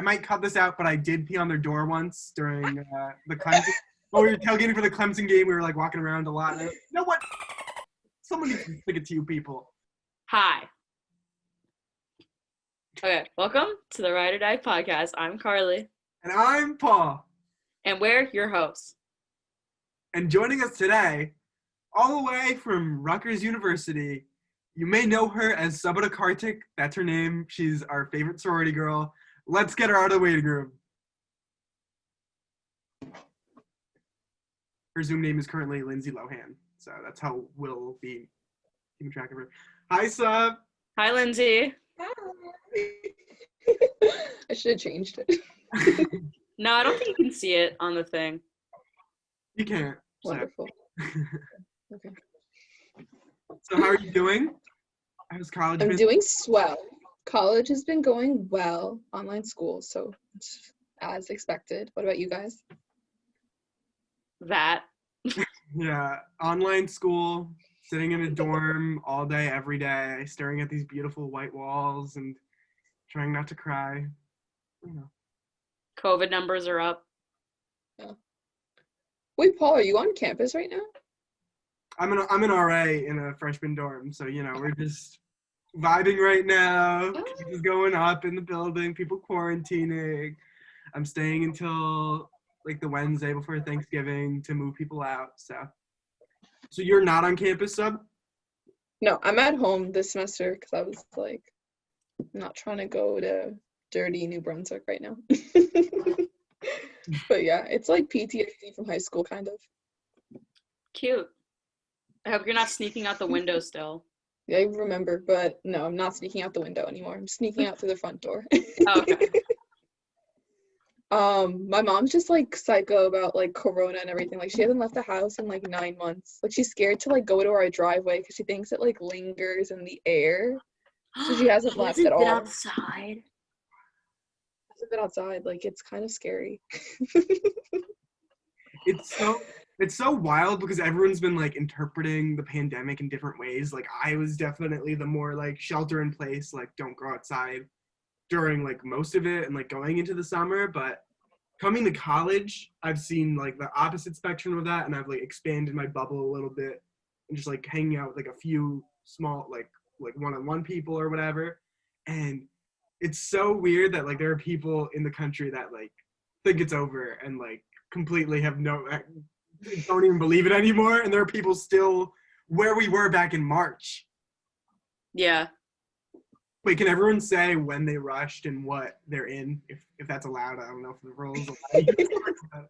might cut this out, but I did pee on their door once during the Clemson. When we were tailgating for the Clemson game, we were like walking around a lot. And you know what? Someone needs to stick it to you people. Hi. Okay, welcome to the Ride or Die podcast. I'm Carly. And I'm Paul. And we're your hosts. And joining us today, all the way from Rutgers University, you may know her as Sub Kartik. That's her name. She's our favorite sorority girl. Let's get her out of the waiting room. Her Zoom name is currently Lindsay Lohan, so that's how we'll be keeping track of her. Hi, Sub. Hi, Lindsay. Hi. I should have changed it. No, I don't think you can see it on the thing. You can't. Wonderful. Okay. So how are you doing? How's college been? I'm doing swell. College has been going well. Online school, so it's as expected. What about you guys? That. Yeah, online school, sitting in a dorm all day, every day, staring at these beautiful white walls and trying not to cry. You know. COVID numbers are up. Yeah. Wait, Paul, are you on campus right now? I'm an RA in a freshman dorm, so we're just vibing right now. Cases going up in the building, people quarantining. I'm staying until like the Wednesday before Thanksgiving to move people out. So you're not on campus, Sub? No, I'm at home this semester because I was like not trying to go to dirty New Brunswick right now. But yeah, it's like PTSD from high school kind of. Cute. I hope you're not sneaking out the window still. Yeah, I remember, but no, I'm not sneaking out the window anymore. I'm sneaking out through the front door. Oh, okay. My mom's just like psycho about like corona and everything. Like she hasn't left the house in like 9 months. Like she's scared to like go to our driveway because she thinks it like lingers in the air. So she hasn't left at all. Outside. Hasn't been outside. Like it's kind of scary. It's so wild because everyone's been like interpreting the pandemic in different ways. Like I was definitely the more like shelter in place, like don't go outside during like most of it and like going into the summer. But coming to college, I've seen like the opposite spectrum of that, and I've like expanded my bubble a little bit and just like hanging out with like a few small like one-on-one people or whatever. And it's so weird that like there are people in the country that like think it's over and like completely have don't even believe it anymore, and there are people still where we were back in March. Yeah. Wait, can everyone say when they rushed and what they're in? If that's allowed, I don't know if the rules allow.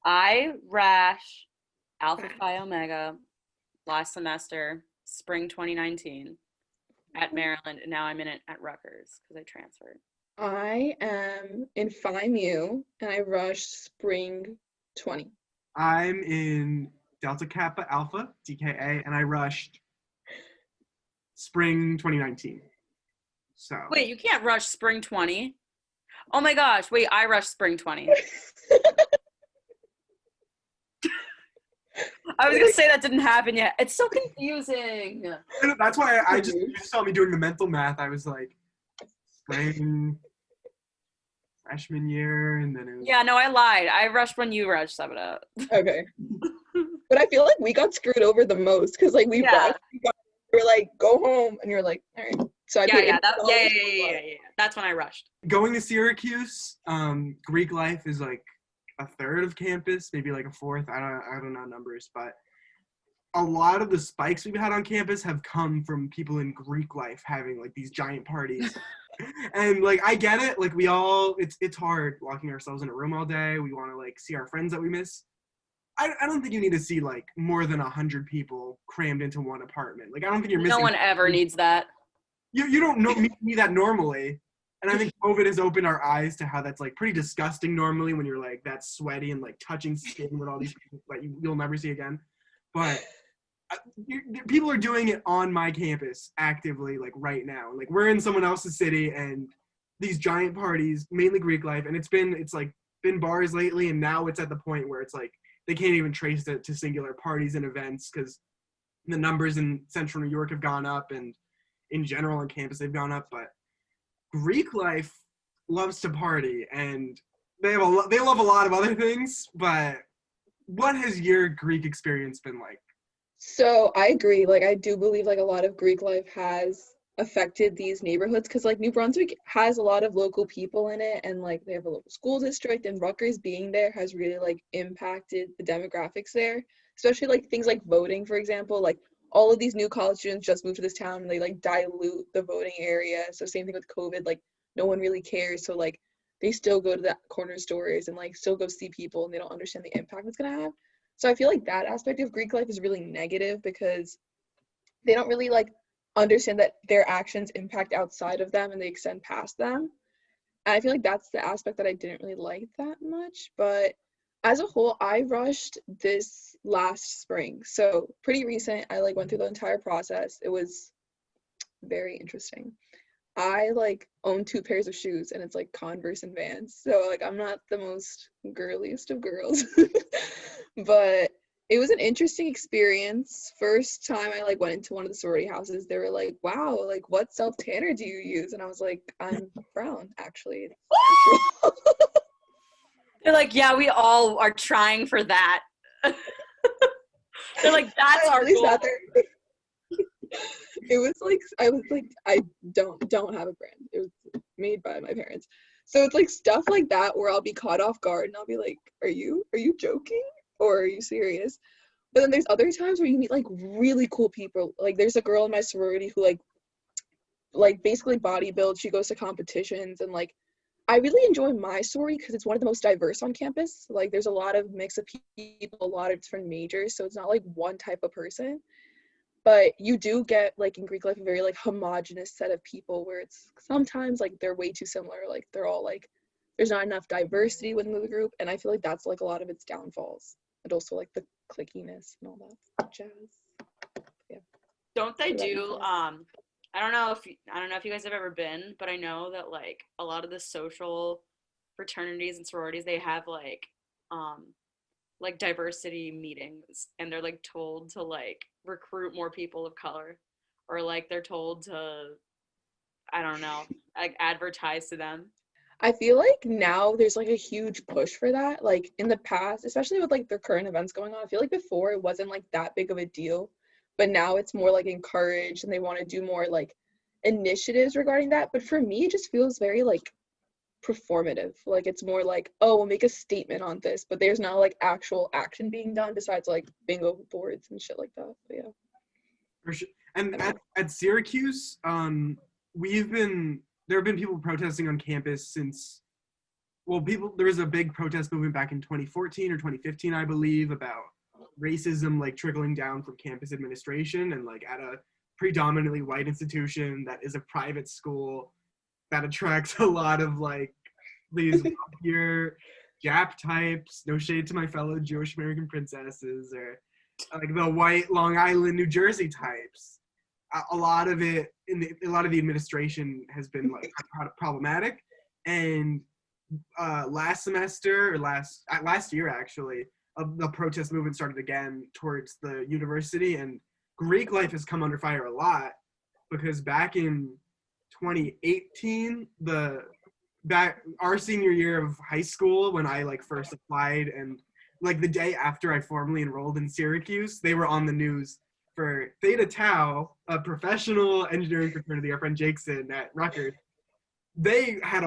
I rash Alpha Phi Omega last semester, spring 2019, at Maryland, and now I'm in it at Rutgers because I transferred. I am in Phi Mu and I rushed spring 20. I'm in Delta Kappa Alpha, DKA, and I rushed spring 2019. So. Wait, you can't rush spring 20? Oh my gosh, wait, I rushed spring 20. I was going to say that didn't happen yet. It's so confusing. That's why you saw me doing the mental math. I was like, spring, freshman year, and then it was... Yeah, no, I lied. I rushed when you rushed, sum it up. Okay. But I feel like we got screwed over the most because like we were like, go home, and you're like, all right. So yeah. That's when I rushed. Going to Syracuse, Greek life is like a third of campus, maybe like a fourth. I don't know numbers, but a lot of the spikes we've had on campus have come from people in Greek life having like these giant parties. And like I get it, like we all it's hard locking ourselves in a room all day. We want to like see our friends that we miss. I don't think you need to see like more than 100 people crammed into one apartment. Like I don't think you're missing. No one ever needs that. You don't need that normally. And I think COVID has opened our eyes to how that's like pretty disgusting normally when you're like that sweaty and like touching skin with all these people that you'll never see again. But people are doing it on my campus actively, like right now. Like we're in someone else's city and these giant parties, mainly Greek life, and it's been bars lately, and now it's at the point where it's like they can't even trace it to singular parties and events because the numbers in Central New York have gone up, and in general on campus they've gone up. But Greek life loves to party, and they love a lot of other things, but what has your Greek experience been like? So I agree. Like I do believe like a lot of Greek life has affected these neighborhoods because like New Brunswick has a lot of local people in it, and like they have a local school district, and Rutgers being there has really like impacted the demographics there, especially like things like voting, for example. Like all of these new college students just moved to this town and they like dilute the voting area. So same thing with COVID, like no one really cares. So like they still go to the corner stores and like still go see people, and they don't understand the impact it's gonna have. So I feel like that aspect of Greek life is really negative because they don't really like understand that their actions impact outside of them and they extend past them. And I feel like that's the aspect that I didn't really like that much. But as a whole, I rushed this last spring. So pretty recent. I like went through the entire process. It was very interesting. I like own 2 pairs of shoes, and it's like Converse and Vans. So like I'm not the most girliest of girls. But it was an interesting experience. First time I like went into one of the sorority houses, they were like, "Wow, like what self tanner do you use?" And I was like, "I'm brown, actually." They're like, yeah, we all are trying for that. They're like, that's I our really goal. sat there. It was like I was like I don't have a brand. It was made by my parents. So it's like stuff like that where I'll be caught off guard and I'll be like, are you joking or are you serious? But then there's other times where you meet like really cool people. Like there's a girl in my sorority who like basically bodybuilds. She goes to competitions, and like I really enjoy my sorority because it's one of the most diverse on campus. Like there's a lot of mix of people, a lot of different majors, so it's not like one type of person. But you do get like in Greek life a very like homogenous set of people where it's sometimes like they're way too similar. Like they're all like there's not enough diversity within the group, and I feel like that's like a lot of its downfalls, and also like the clickiness and all that jazz. Yeah. Don't they What about you do guys? I don't know if you guys have ever been, but I know that like a lot of the social fraternities and sororities, they have like diversity meetings, and they're like told to like recruit more people of color, or like they're told to, I don't know, like advertise to them. I feel like now there's like a huge push for that. Like in the past, especially with like the current events going on, I feel like before it wasn't like that big of a deal, but now it's more like encouraged and they want to do more like initiatives regarding that. But for me, it just feels very like performative. Like it's more like, oh, we'll make a statement on this, but there's not like actual action being done besides like bingo boards and shit like that. But yeah. For sure. I And don't know. at Syracuse, there have been people protesting on campus since, well, there was a big protest movement back in 2014 or 2015, I believe, about racism like trickling down from campus administration, and like at a predominantly white institution that is a private school that attracts a lot of like these wealthier Jap types. No shade to my fellow Jewish American princesses, or like the white Long Island, New Jersey types. A lot of it a lot of the administration has been like problematic, and last semester or last year actually, the protest movement started again towards the university, and Greek life has come under fire a lot because back in 2018, back our senior year of high school, when I like first applied, and like the day after I formally enrolled in Syracuse, they were on the news for Theta Tau, a professional engineering fraternity, our friend Jakeson at Rutgers. They had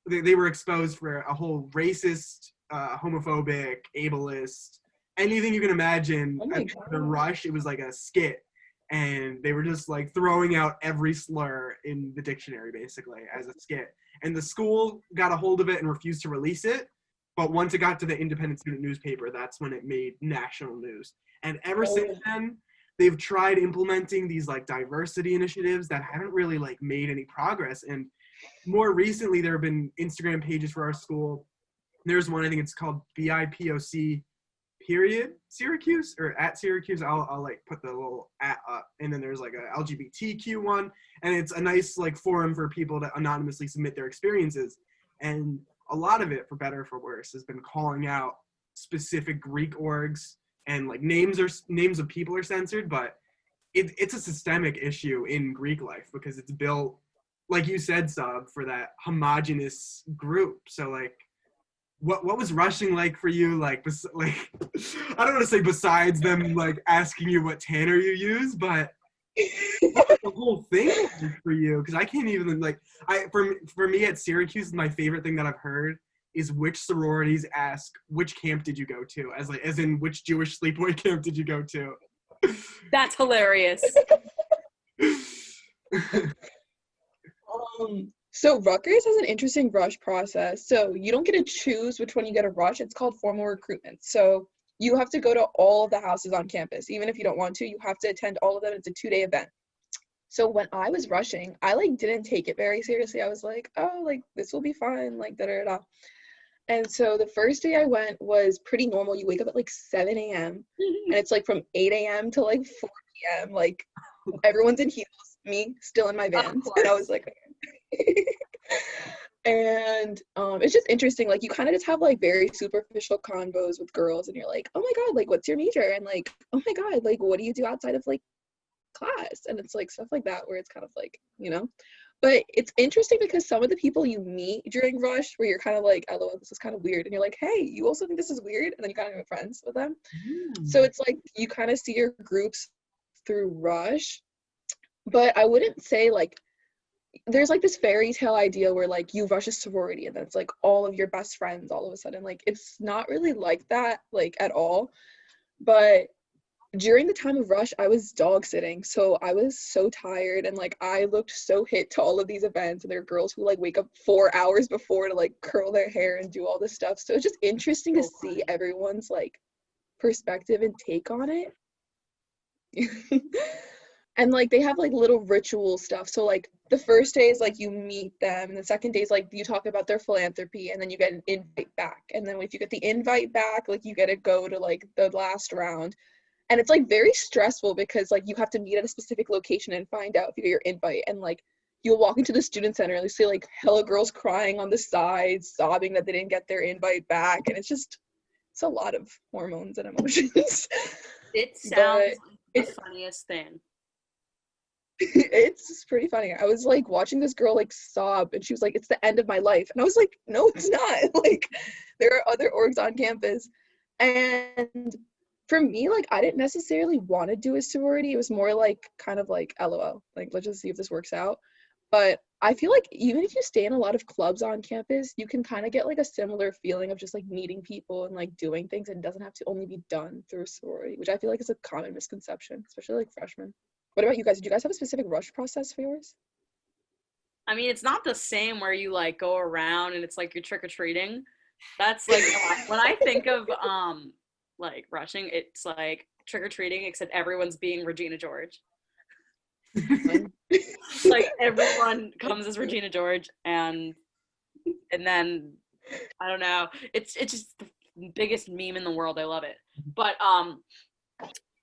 they were exposed for a whole racist, homophobic, ableist, anything you can imagine. Oh my At the god. Rush, it was like a skit, and they were just like throwing out every slur in the dictionary basically as a skit. And the school got a hold of it and refused to release it. But once it got to the independent student newspaper, that's when it made national news. And ever since Oh, then, they've tried implementing these like diversity initiatives that haven't really like made any progress. And more recently, there have been Instagram pages for our school. There's one, I think it's called BIPOC period Syracuse, or at Syracuse. I'll like put the little at up, and then there's like a LGBTQ one, and it's a nice like forum for people to anonymously submit their experiences. And a lot of it, for better or for worse, has been calling out specific Greek orgs, and like names of people are censored, but it's a systemic issue in Greek life because it's built like you said, Sub, for that homogenous group. So like, what was rushing like for you? Like, like I don't want to say besides them like asking you what tanner you use, but what was the whole thing like for you? Because I can't even like for me at Syracuse, my favorite thing that I've heard is which sororities ask which camp did you go to, as in which Jewish sleepaway camp did you go to? That's hilarious. So Rutgers has an interesting rush process. So you don't get to choose which one you get to rush. It's called formal recruitment. So you have to go to all of the houses on campus. Even if you don't want to, you have to attend all of them. It's a 2-day event. So when I was rushing, I like didn't take it very seriously. I was like, oh, like this will be fine, like da da da. And so the first day I went was pretty normal. You wake up at like 7 a.m. and it's like from 8 a.m. to like 4 p.m. Like everyone's in heels, me still in my Vans. And I was like, and it's just interesting. Like you kind of just have like very superficial convos with girls and you're like, oh my God, like what's your major? And like, oh my God, like what do you do outside of like class? And it's like stuff like that where it's kind of like, you know. But it's interesting because some of the people you meet during rush where you're kind of like, LOL, this is kind of weird. And you're like, hey, you also think this is weird? And then you kind of get friends with them. So it's like you kind of see your groups through rush. But I wouldn't say like, there's like this fairy tale idea where like you rush a sorority and then it's like all of your best friends all of a sudden. Like it's not really like that, like at all. But during the time of rush, I was dog sitting, so I was so tired and like I looked so hit to all of these events, and there are girls who like wake up 4 hours before to like curl their hair and do all this stuff. So it's just interesting to see everyone's like perspective and take on it. And like they have like little ritual stuff. So like the first day is like you meet them, and the second day is like you talk about their philanthropy, and then you get an invite back. And then if you get the invite back, like you get to go to like the last round. And it's like very stressful because like you have to meet at a specific location and find out if you get your invite. And like you'll walk into the student center and you see like hella girls crying on the sides, sobbing that they didn't get their invite back. And it's a lot of hormones and emotions. It sounds like the funniest thing. It's pretty funny. I was like watching this girl like sob, and she was like, it's the end of my life. And I was like, no, it's not. Like there are other orgs on campus. And for me, like I didn't necessarily want to do a sorority. It was more like kind of like LOL, like let's just see if this works out. But I feel like even if you stay in a lot of clubs on campus, you can kind of get like a similar feeling of just like meeting people and like doing things, and it doesn't have to only be done through a sorority, which I feel like is a common misconception, especially like freshmen. What about you guys? Did you guys have a specific rush process for yours? I mean, it's not the same where you like go around and it's like you're trick-or-treating. That's like when I think of like rushing, it's like trick-or-treating except everyone's being Regina George. Like everyone comes as Regina George, and then I don't know, it's just the biggest meme in the world. I love it. But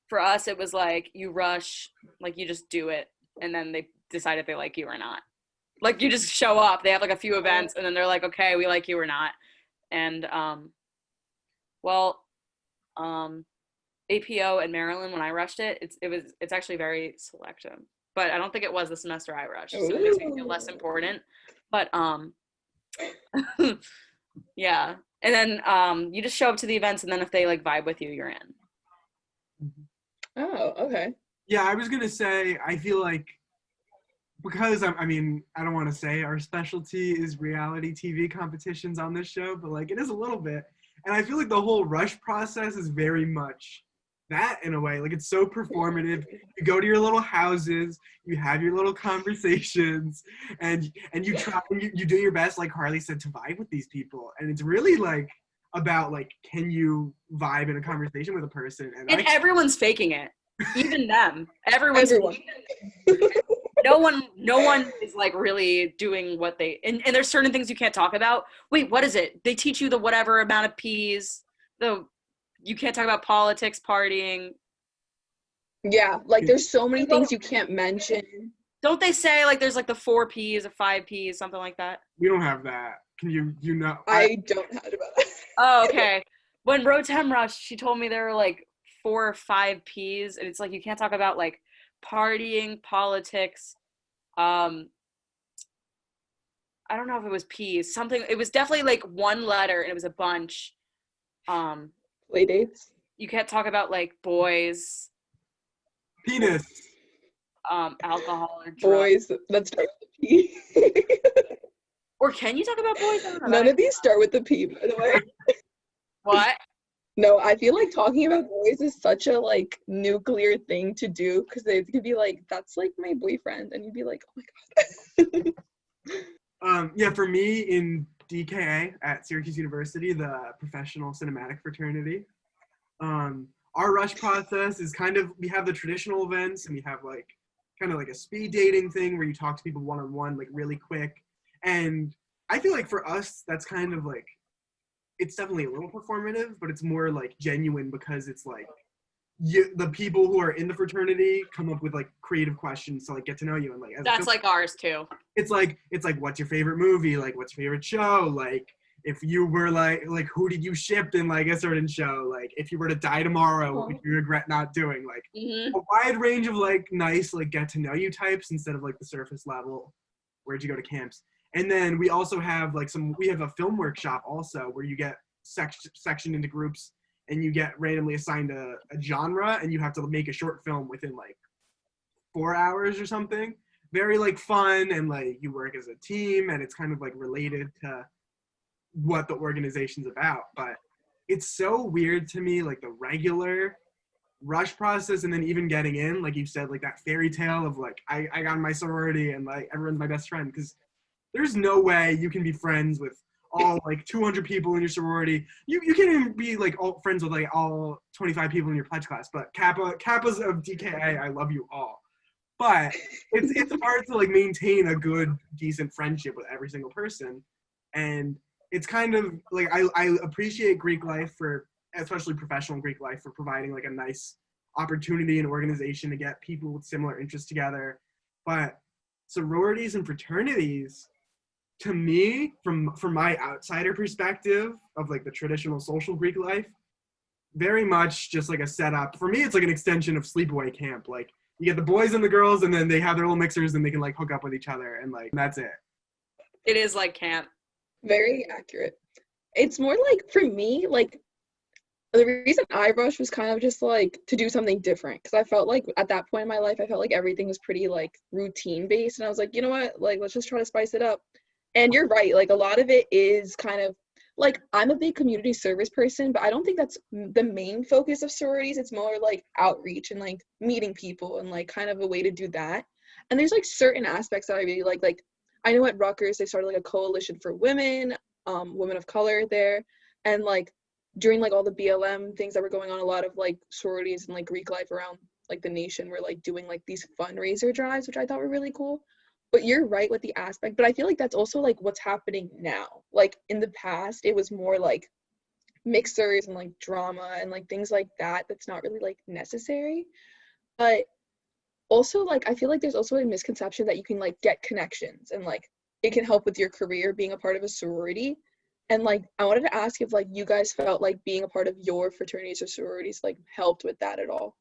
for us it was like you rush, like you just do it, and then they decide if they like you or not. Like you just show up, they have like a few events, and then they're like, okay, we like you or not. And APO in Maryland, when I rushed it, it's actually very selective. But I don't think it was the semester I rushed, so it makes me feel less important. But yeah. And then you just show up to the events, and then if they like vibe with you, you're in. Oh, okay. Yeah, I was gonna say, I feel like because I mean, I don't want to say our specialty is reality TV competitions on this show, but like it is a little bit. And I feel like the whole rush process is very much that in a way. Like it's so performative. You go to your little houses, you have your little conversations, and you try and you do your best, like Harley said, to vibe with these people. And it's really like about like, can you vibe in a conversation with a person? And everyone's faking it. Even them. Everyone. No one is like really doing what they and there's certain things you can't talk about. Wait, what is it? They teach you the whatever amount of P's. You can't talk about politics, partying. Yeah, like there's so many things you can't mention. Don't they say like there's like the 4 P's or 5 P's, something like that? We don't have that. Can you know? I don't have about that. Oh, okay. When Rotem rushed, she told me there were like 4 or 5 P's, and it's like you can't talk about like partying, politics, I don't know if it was P's, something, it was definitely like one letter and it was a bunch. Play dates. You can't talk about like boys, Penis. alcohol or drugs. Boys that start with the P. Or can you talk about boys? I don't know. None of these start with the P, by the way. What? No, I feel like talking about boys is such a like nuclear thing to do because they could be like, that's like my boyfriend, and you'd be like, oh my god. Yeah, for me in DKA at Syracuse University, the professional cinematic fraternity, our rush process is kind of, we have the traditional events and we have like kind of like a speed dating thing where you talk to people one-on-one like really quick. And I feel like for us, that's kind of like, it's definitely a little performative, but it's more like genuine because it's like the people who are in the fraternity come up with like creative questions to like get to know you, and like that's like ours too. It's like what's your favorite movie, like what's your favorite show, like if you were like who did you ship in like a certain show, like if you were to die tomorrow what would you regret not doing, like a wide range of like nice like get to know you types instead of like the surface level where'd you go to camps. And then we also have like we have a film workshop also where you get sectioned into groups and you get randomly assigned a genre and you have to make a short film within like 4 hours or something. Very like fun, and like you work as a team and it's kind of like related to what the organization's about. But it's so weird to me, like the regular rush process, and then even getting in, like you said, like that fairy tale of like I got in my sorority and like everyone's my best friend, because there's no way you can be friends with all like 200 people in your sorority. You can't even be like all friends with like all 25 people in your pledge class. But Kappas of DKA, I love you all. But it's hard to like maintain a good, decent friendship with every single person. And it's kind of like I appreciate Greek life for, especially professional Greek life, for providing like a nice opportunity and organization to get people with similar interests together. But sororities and fraternities, to me, from my outsider perspective of like the traditional social Greek life, very much just like a setup. For me, it's like an extension of sleepaway camp. Like you get the boys and the girls, and then they have their little mixers, and they can like hook up with each other, and like that's it. It is like camp. Very accurate. It's more like, for me, like the reason I rushed was kind of just like to do something different, because I felt like at that point in my life, I felt like everything was pretty like routine based, and I was like, you know what, like let's just try to spice it up. And you're right, like a lot of it is kind of like, I'm a big community service person, but I don't think that's the main focus of sororities. It's more like outreach and like meeting people and like kind of a way to do that. And there's like certain aspects that I really like I know at Rutgers they started like a coalition for women, women of color there, and like during like all the BLM things that were going on, a lot of like sororities and like Greek life around like the nation were like doing like these fundraiser drives, which I thought were really cool. But you're right with the aspect, but I feel like that's also like what's happening now. Like in the past, it was more like mixers and like drama and like things like that. That's not really like necessary. But also like I feel like there's also a misconception that you can like get connections and like it can help with your career being a part of a sorority. And like I wanted to ask if like you guys felt like being a part of your fraternities or sororities like helped with that at all.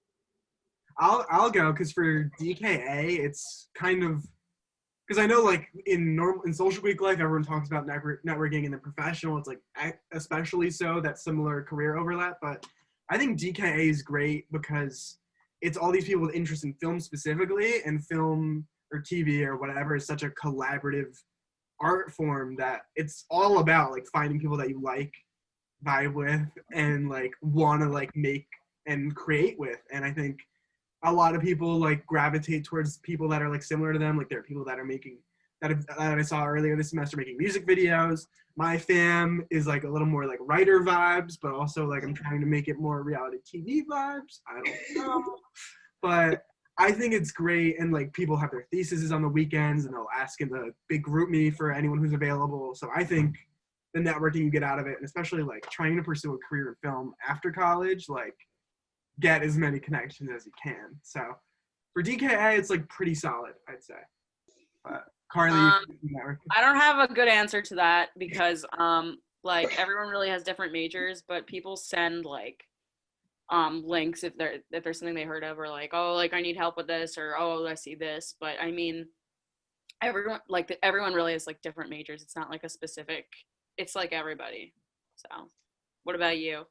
I'll go, because for DKA, it's kind of, because I know like in social Greek life, everyone talks about networking, and then professional, it's like especially so, that similar career overlap. But I think DKA is great because it's all these people with interest in film specifically, and film or TV or whatever is such a collaborative art form that it's all about like finding people that you like, vibe with, and like want to like make and create with. And I think a lot of people like gravitate towards people that are like similar to them. Like there are people that are making that I saw earlier this semester making music videos. My fam is like a little more like writer vibes, but also like I'm trying to make it more reality TV vibes. I don't know, but I think it's great. And like people have their theses on the weekends, and they'll ask in the big group me for anyone who's available. So I think the networking you get out of it, and especially like trying to pursue a career in film after college, like get as many connections as you can. So for DKA, it's like pretty solid, I'd say. But Carly, I don't have a good answer to that because like everyone really has different majors, but people send like links if there's something they heard of, or like, oh, like I need help with this, or oh, I see this. But I mean, everyone really has like different majors. It's not like a specific. It's like everybody. So, what about you?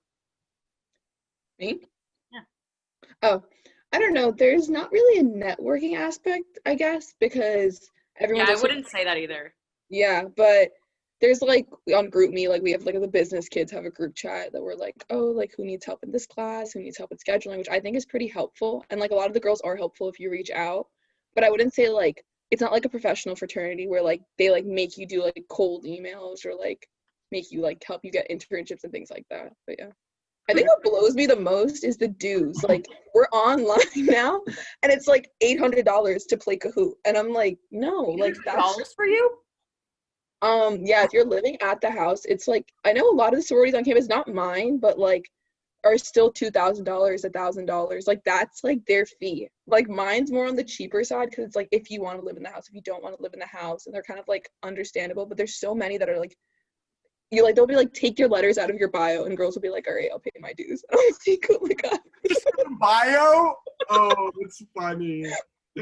Me? Yeah. Oh, I don't know. There's not really a networking aspect, I guess, because everyone Yeah, I just like, wouldn't say that either. yeah, but there's like on GroupMe, like we have like the business kids have a group chat that we're like, oh, like who needs help in this class, who needs help in scheduling, which I think is pretty helpful. And like a lot of the girls are helpful if you reach out, but I wouldn't say like it's not like a professional fraternity where like they like make you do like cold emails or like make you like help you get internships and things like that. But yeah. I think what blows me the most is the dues. Like we're online now and it's like $800 to play Kahoot. And I'm like, no, like that's $800 for you? yeah, if you're living at the house, it's like I know a lot of the sororities on campus, not mine, but like are still $2,000, $1,000. Like that's like their fee. Like mine's more on the cheaper side because it's like if you want to live in the house, if you don't want to live in the house, and they're kind of like understandable. But there's so many that are like you like they'll be like take your letters out of your bio, and girls will be like, all right, I'll pay my dues. And I'm like, oh my god. Bio? Oh, it's funny.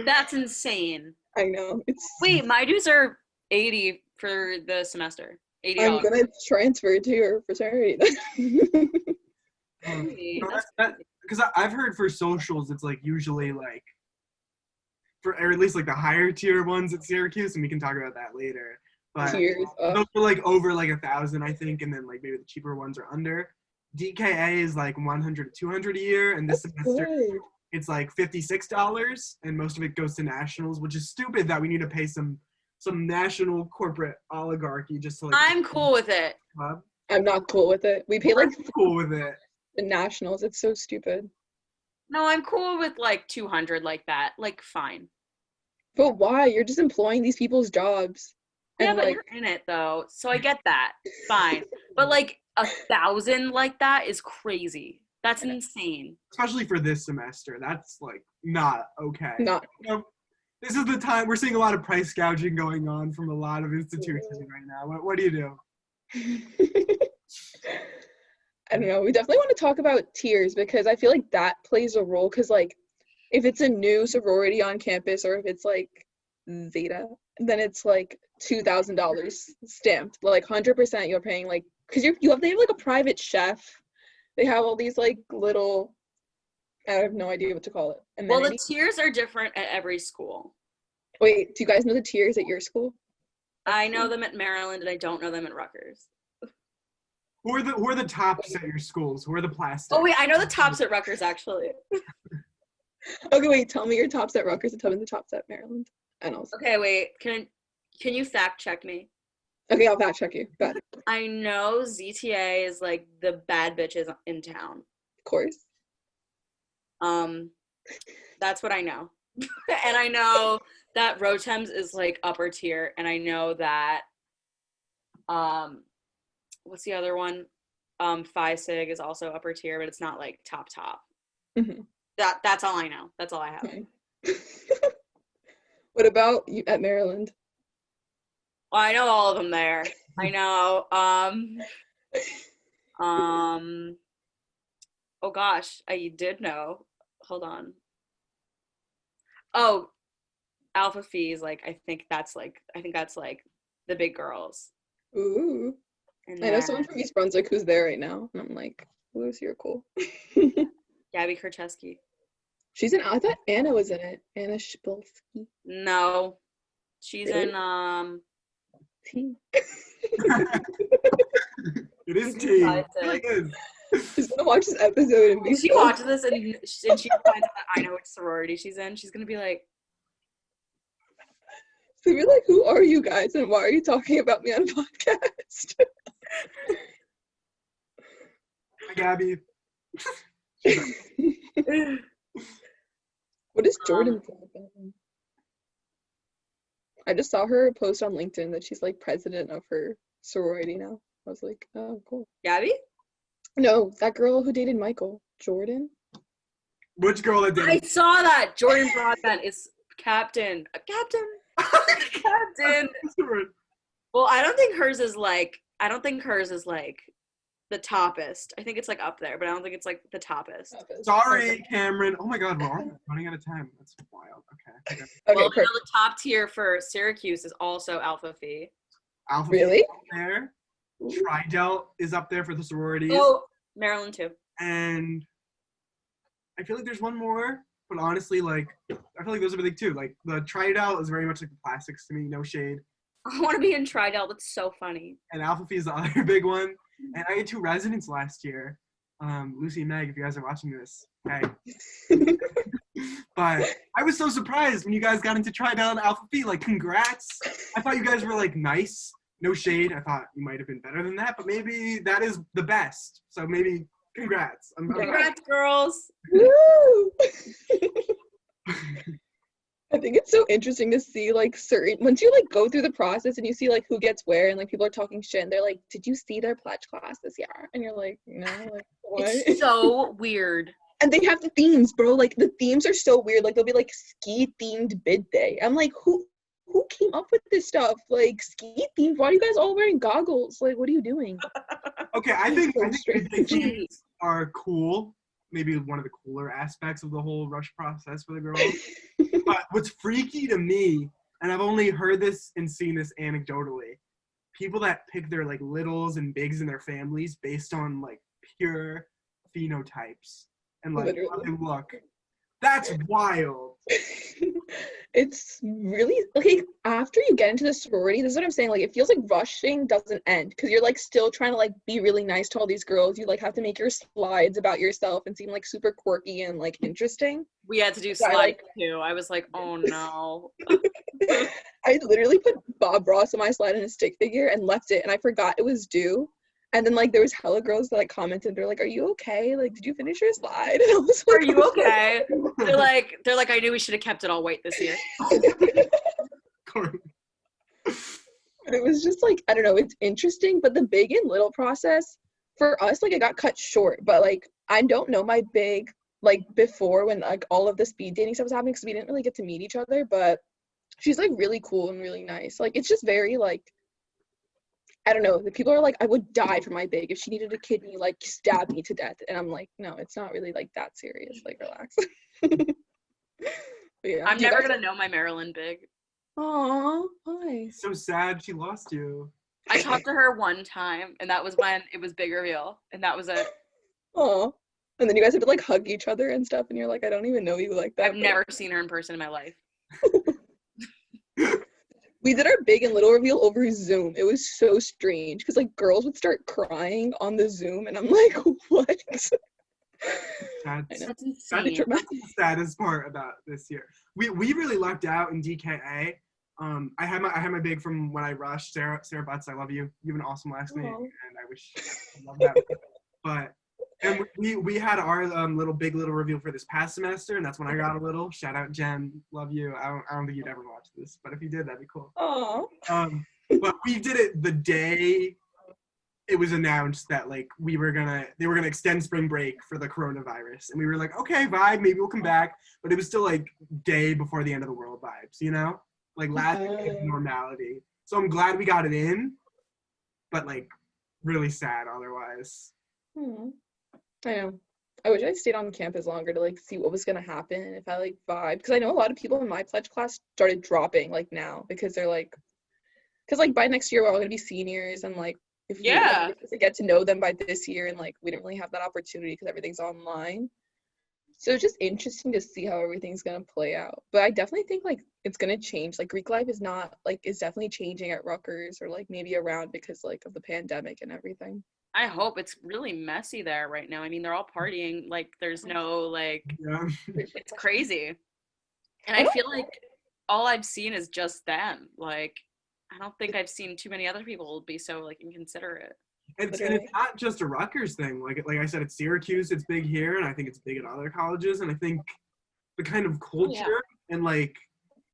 That's insane. I know. It's Wait, my dues are $80 for the semester. $80. I'm gonna transfer to your fraternity. No, because I've heard for socials, it's like usually like or at least like the higher tier ones at Syracuse, and we can talk about that later. But Cheers. those are like over like 1,000, I think, and then like maybe the cheaper ones are under. DKA is like 100 to 200 a year, and this semester Good. it's like $56, and most of it goes to nationals, which is stupid that we need to pay some national corporate oligarchy just to like. I'm cool with it. Club. I'm not cool with it. We pay like I'm cool with it. the nationals. It's so stupid. No, I'm cool with like 200 like that. Like, fine. But why? You're just employing these people's jobs. Yeah, And but like, you're in it though, so I get that. Fine. But like 1,000 like that is crazy. That's insane. Especially for this semester. That's like not okay. not You know, this is the time we're seeing a lot of price gouging going on from a lot of institutions right now. What do you do? I don't know. We definitely want to talk about tiers because I feel like that plays a role. Because like, if it's a new sorority on campus or if it's like Zeta, then it's like $2,000 stamped. Like 100% you're paying like because they have like a private chef. They have all these like little. I have no idea what to call it. And then Well, the tiers are different at every school. wait, do you guys know the tiers at your school? I know them at Maryland, and I don't know them at Rutgers. Who are the tops at your schools? Who are the plastic? Oh wait, I know the tops at Rutgers actually. Okay, wait. Tell me your tops at Rutgers and tell me the tops at Maryland. And also, Okay, wait. Can you fact check me? okay, I'll fact check you. Got it. I know ZTA is like the bad bitches in town. Of course. That's what I know. And I know that Rotems is like upper tier, and I know that what's the other one? Phi Sig is also upper tier, but it's not like top. Mm-hmm. That's all I know. That's all I have. Okay. What about you at Maryland? Well, I know all of them there. I know. Oh gosh, I did know. Hold on. Oh, Alpha Phi is like I think that's like the big girls. Ooh. And I know then someone from East Brunswick who's there right now. And I'm like, Louis, you're cool. Gabby Kercheski. She's in I thought Anna was in it. Anna Spolsky. No, she's Really? in Tea. It is tea. Phi It Sig. is. She's gonna watch this episode and be If she so watches this and she finds out that I know which sorority she's in, she's gonna be like, so we're like, who are you guys and why are you talking about me on a podcast? Hi, Gabby. What is Jordan's about? I just saw her post on LinkedIn that she's like president of her sorority now. I was like, oh, cool. Gabby? No, that girl who dated Michael. Jordan? Which girl that I did? saw that. Jordan Broadbent is captain. Captain. Captain. Well, I don't think hers is like the toppest. I think it's like up there, but I don't think it's like the toppest. Sorry, Cameron. Oh my God, we're already running out of time. That's wild. Okay. Well, you perfect. know, the top tier for Syracuse is also Alpha Phi. Alpha Really? Phi is up there. Tri-Delt is up there for the sororities. Oh, Maryland too. And I feel like there's one more, but honestly, like, I feel like those are big too. Like, the Tri-Delt is very much like the plastics to me, no shade. I want to be in Tri-Delt. That's so funny. And Alpha Phi is the other big one. And I had 2 residents last year. Lucy and Meg, if you guys are watching this, hey. But I was so surprised when you guys got into Tri-Delt and Alpha Phi. Like, congrats. I thought you guys were, like, nice. No shade. I thought you might have been better than that, but maybe that is the best. So maybe congrats. Congrats, girls. Woo! I think it's so interesting to see like once you like go through the process and you see like who gets where and like people are talking shit and they're like, did you see their pledge class this year? And you're like, no, like what? It's so weird. And they have the themes, bro. Like the themes are so weird. Like they'll be like ski themed bid day. I'm like, who came up with this stuff? Like ski themed? Why are you guys all wearing goggles? Like, what are you doing? Okay, I think strange. themes are cool. Maybe one of the cooler aspects of the whole rush process for the girls. But what's freaky to me, and I've only heard this and seen this anecdotally, people that pick their like littles and bigs in their families based on like pure phenotypes and like how they look. That's wild. It's really like after you get into the sorority, this is what I'm saying, like it feels like rushing doesn't end because you're like still trying to like be really nice to all these girls. You like have to make your slides about yourself and seem like super quirky and like interesting. We had to do slides too. I was like, oh no. I literally put Bob Ross on my slide in a stick figure and left it, and I forgot it was due. And then like there was hella girls that like commented, they're like, are you okay? Like, did you finish your slide? And I was like, are you okay? They're like, I knew we should have kept it all white this year. But it was just like, I don't know, it's interesting, but the big and little process for us, like it got cut short, but like I don't know my big like before when like all of the speed dating stuff was happening because we didn't really get to meet each other, but she's like really cool and really nice. Like it's just very like, I don't know, the people are like, I would die for my big. If she needed a kidney, like stab me to death. And I'm like, no, it's not really like that serious. Like relax. Yeah. I'm never gonna know my Maryland big. Aw, why? So sad she lost you. I talked to her one time, and that was when it was big reveal, and that was it. Aw. And then you guys have to like hug each other and stuff, and you're like, I don't even know you like that. I've never seen her in person in my life. We did our big and little reveal over Zoom. It was so strange because like girls would start crying on the Zoom, and I'm like, what? That's insane. the saddest part about this year. We really lucked out in DKA. I had my big from when I rushed. Sarah Butts, I love you. You have an awesome last name, and I wish I love that. But and we had our little reveal for this past semester, and that's when I got a little. Shout out Jen, love you. I don't think you'd ever watch this, but if you did, that'd be cool. Aww. But we did it the day it was announced that like they were gonna extend spring break for the coronavirus, and we were like, okay, vibe, maybe we'll come back. But it was still like day before the end of the world vibes, you know, like last normality. So I'm glad we got it in, but like really sad otherwise. I know. I wish I stayed on campus longer to like see what was gonna happen if I like vibe, because I know a lot of people in my pledge class started dropping like now because they're like, because like by next year we're all gonna be seniors, and like if we like, to get to know them by this year, and like we didn't really have that opportunity because everything's online. So it's just interesting to see how everything's gonna play out. But I definitely think like it's gonna change. Like Greek life is definitely changing at Rutgers, or like maybe around because like of the pandemic and everything. I hope. It's really messy there right now. I mean, they're all partying. Like there's no like, it's crazy. And I feel like all I've seen is just them. Like I don't think I've seen too many other people be so like inconsiderate. And it's not just a Rutgers thing. Like I said, it's Syracuse, it's big here, and I think it's big at other colleges. And I think the kind of culture and like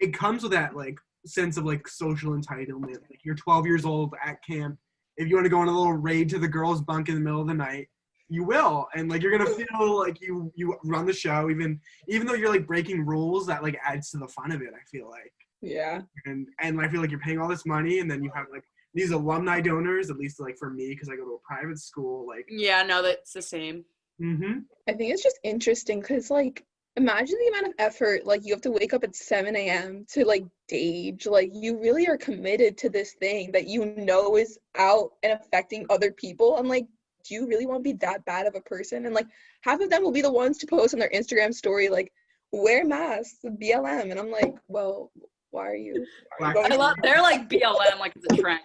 it comes with that like sense of like social entitlement. Like you're 12 years old at camp. If you want to go on a little raid to the girls' bunk in the middle of the night, you will. And like you're gonna feel like you run the show, even though you're like breaking rules. That like adds to the fun of it, I feel like. Yeah. And I feel like you're paying all this money, and then you have like these alumni donors, at least like for me, because I go to a private school, like. Yeah, no, that's the same. Mm-hmm. I think it's just interesting because, like, imagine the amount of effort, like, you have to wake up at 7 a.m. to, like, stage. Like, you really are committed to this thing that you know is out and affecting other people. I'm like, do you really want to be that bad of a person? And, like, half of them will be the ones to post on their Instagram story, like, wear masks, BLM. And I'm like, well, why are you going I love, they're like BLM, like it's a trend.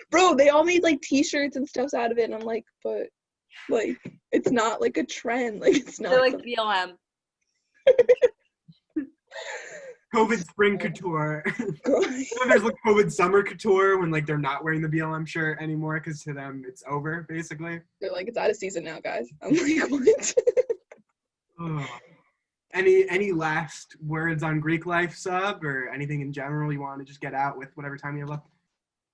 Bro, they all made, like, T-shirts and stuff out of it. And I'm like, but, like, it's not, like, a trend. Like, it's not. They're like BLM. COVID spring couture. There's like COVID summer couture when like they're not wearing the BLM shirt anymore because to them it's over basically. They're like, it's out of season now, guys. I'm like, what? Oh. Any last words on Greek life, Sub, or anything in general you want to just get out with whatever time you have left?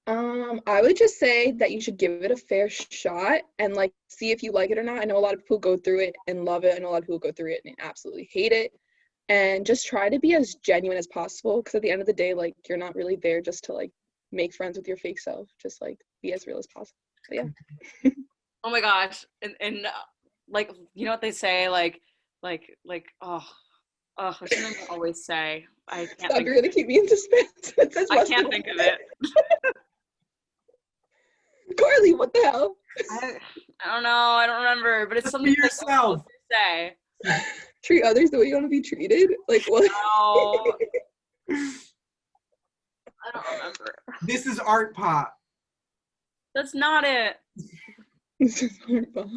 I would just say that you should give it a fair shot and like see if you like it or not. I know a lot of people go through it and love it. I know a lot of people go through it and absolutely hate it. And just try to be as genuine as possible, because at the end of the day, like, you're not really there just to like make friends with your fake self. Just like be as real as possible. So, yeah. Oh my gosh, and like, you know what they say, like oh there's something they always say. I can't. Stop, you're gonna keep me in suspense. I can't think of it. Carly, what the hell? I don't know. I don't remember, but it's something Be yourself. Say. Treat others the way you want to be treated. Like what? No. I don't remember. This is art pop. That's not it. This is hard, Bob.